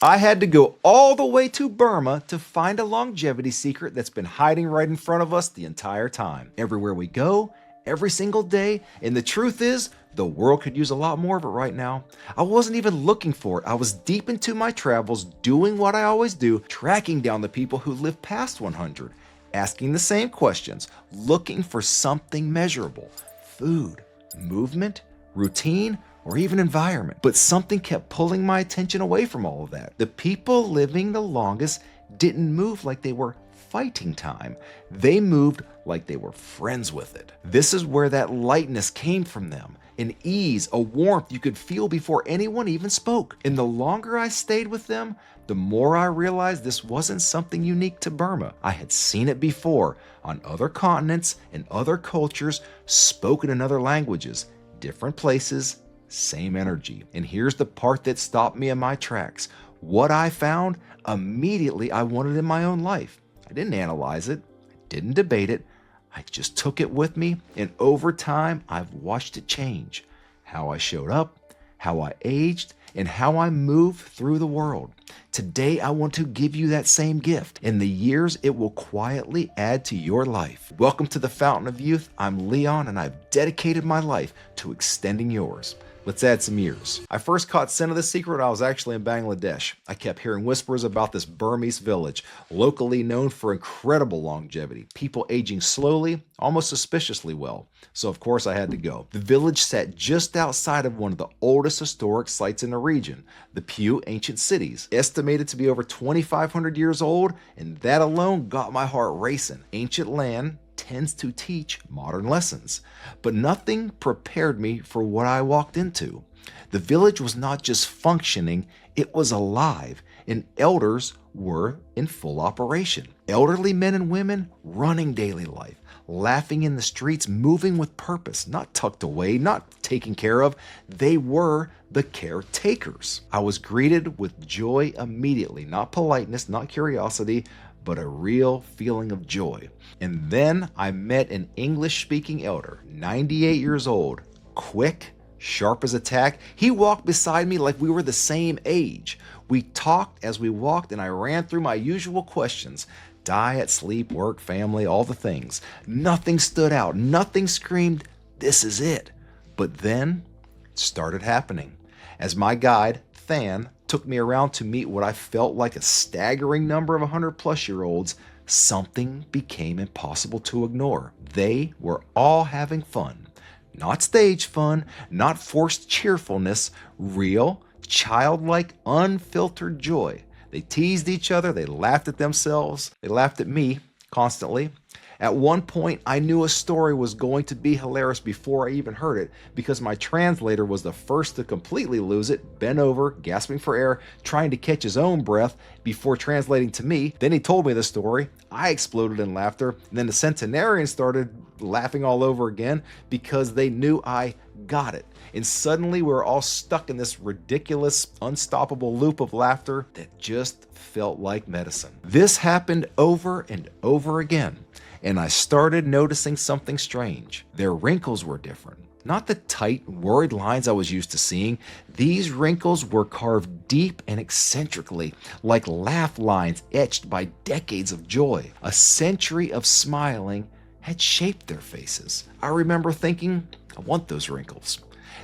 I had to go all the way to Burma to find a longevity secret that's been hiding right in front of us the entire time. Everywhere we go, every single day, and the truth is, the world could use a lot more of it right now. I wasn't even looking for it. I was deep into my travels, doing what I always do, tracking down the people who live past 100, asking the same questions, looking for something measurable: food, movement, routine, or even environment. But something kept pulling my attention away from all of that. The people living the longest didn't move like they were fighting time. They moved like they were friends with it. This is where that lightness came from them. An ease, a warmth you could feel before anyone even spoke. And the longer I stayed with them, the more I realized this wasn't something unique to Burma. I had seen it before on other continents and other cultures, spoken in other languages, different places, same energy. And here's the part that stopped me in my tracks. What I found, immediately I wanted in my own life. I didn't analyze it, I didn't debate it, I just took it with me, and over time, I've watched it change. How I showed up, how I aged, and how I moved through the world. Today, I want to give you that same gift. In the years, it will quietly add to your life. Welcome to the Fountain of Youth. I'm Leon, and I've dedicated my life to extending yours. Let's add some years. I first caught scent of the secret when I was actually in Bangladesh. I kept hearing whispers about this Burmese village, locally known for incredible longevity, people aging slowly, almost suspiciously well. So of course I had to go. The village sat just outside of one of the oldest historic sites in the region, the Pew Ancient Cities, estimated to be over 2,500 years old, and that alone got my heart racing. Ancient land tends to teach modern lessons, but nothing prepared me for what I walked into. The village was not just functioning, it was alive, and elders were in full operation. Elderly men and women running daily life, laughing in the streets, moving with purpose, not tucked away, not taken care of. They were the caretakers. I was greeted with joy immediately, not politeness, not curiosity, but a real feeling of joy. And then I met an English-speaking elder, 98 years old, quick, sharp as a tack. He walked beside me like we were the same age. We talked as we walked, and I ran through my usual questions: diet, sleep, work, family, all the things. Nothing stood out, nothing screamed, "This is it." But then it started happening. As my guide, Than, took me around to meet what I felt like a staggering number of 100-plus-year-olds, something became impossible to ignore. They were all having fun. Not stage fun, not forced cheerfulness, real, childlike, unfiltered joy. They teased each other, they laughed at themselves, they laughed at me constantly. At one point, I knew a story was going to be hilarious before I even heard it, because my translator was the first to completely lose it, bent over, gasping for air, trying to catch his own breath before translating to me. Then he told me the story. I exploded in laughter. And then the centenarian started laughing all over again because they knew I got it. And suddenly we were all stuck in this ridiculous, unstoppable loop of laughter that just felt like medicine. This happened over and over again. And I started noticing something strange. Their wrinkles were different. Not the tight, worried lines I was used to seeing. These wrinkles were carved deep and eccentrically, like laugh lines etched by decades of joy. A century of smiling had shaped their faces. I remember thinking, I want those wrinkles.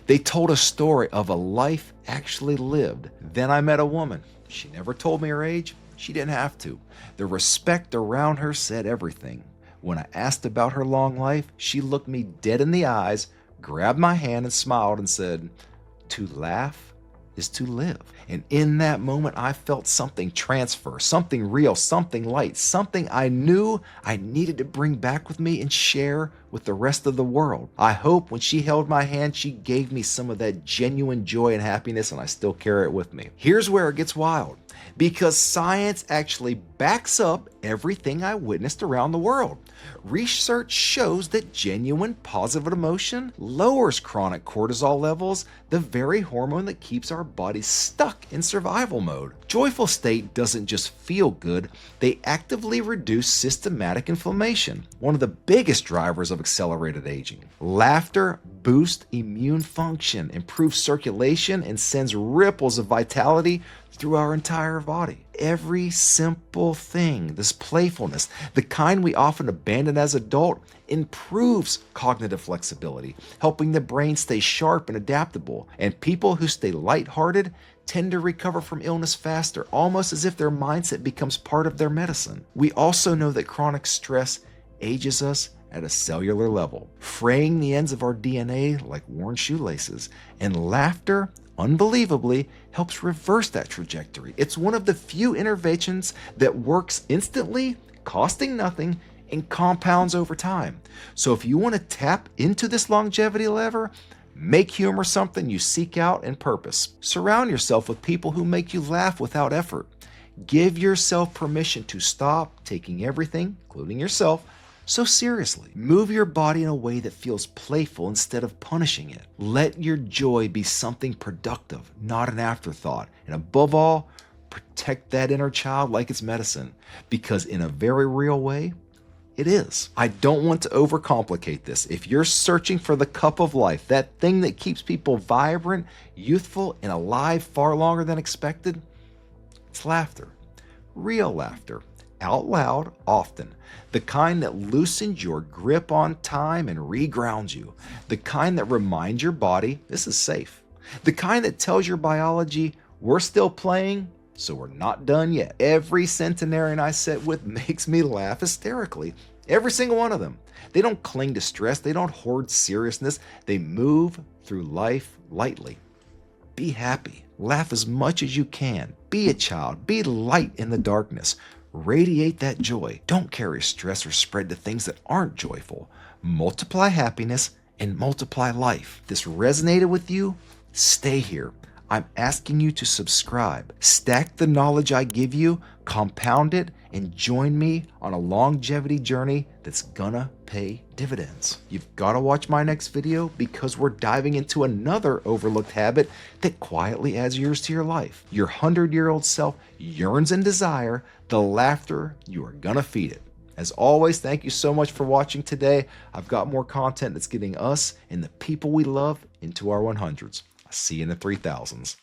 They told a story of a life actually lived. Then I met a woman. She never told me her age. She didn't have to. The respect around her said everything. When I asked about her long life, she looked me dead in the eyes, grabbed my hand and smiled and said, "To laugh is to live." And in that moment, I felt something transfer, something real, something light, something I knew I needed to bring back with me and share with the rest of the world. I hope when she held my hand, she gave me some of that genuine joy and happiness, and I still carry it with me. Here's where it gets wild, because science actually backs up everything I witnessed around the world. Research shows that genuine positive emotion lowers chronic cortisol levels, the very hormone that keeps our bodies stuck in survival mode. Joyful state doesn't just feel good, they actively reduce systematic inflammation, one of the biggest drivers of accelerated aging. Laughter boosts immune function, improves circulation, and sends ripples of vitality through our entire body. Every simple thing, this playfulness, the kind we often abandon as adult, improves cognitive flexibility, helping the brain stay sharp and adaptable. And people who stay lighthearted tend to recover from illness faster, almost as if their mindset becomes part of their medicine. We also know that chronic stress ages us at a cellular level, fraying the ends of our DNA like worn shoelaces. And laughter, unbelievably, helps reverse that trajectory. It's one of the few interventions that works instantly, costing nothing, and compounds over time. So if you want to tap into this longevity lever, make humor something you seek out and purpose. Surround yourself with people who make you laugh without effort. Give yourself permission to stop taking everything, including yourself, so seriously. Move your body in a way that feels playful instead of punishing it. Let your joy be something productive, not an afterthought. And above all, protect that inner child like it's medicine, because in a very real way, it is. I don't want to overcomplicate this. If you're searching for the cup of life, that thing that keeps people vibrant, youthful, and alive far longer than expected, it's laughter. Real laughter. Out loud, often. The kind that loosens your grip on time and regrounds you. The kind that reminds your body this is safe. The kind that tells your biology we're still playing, so we're not done yet. Every centenarian I sit with makes me laugh hysterically. Every single one of them. They don't cling to stress. They don't hoard seriousness. They move through life lightly. Be happy. Laugh as much as you can. Be a child. Be light in the darkness. Radiate that joy. Don't carry stress or spread to things that aren't joyful. Multiply happiness and multiply life. If this resonated with you, stay here. I'm asking you to subscribe. Stack the knowledge I give you, compound it, and join me on a longevity journey that's gonna pay dividends. You've got to watch my next video because we're diving into another overlooked habit that quietly adds years to your life. Your 100-year-old self yearns and desire the laughter you are gonna feed it. As always, thank you so much for watching today. I've got more content that's getting us and the people we love into our 100s. I'll see you in the 3000s.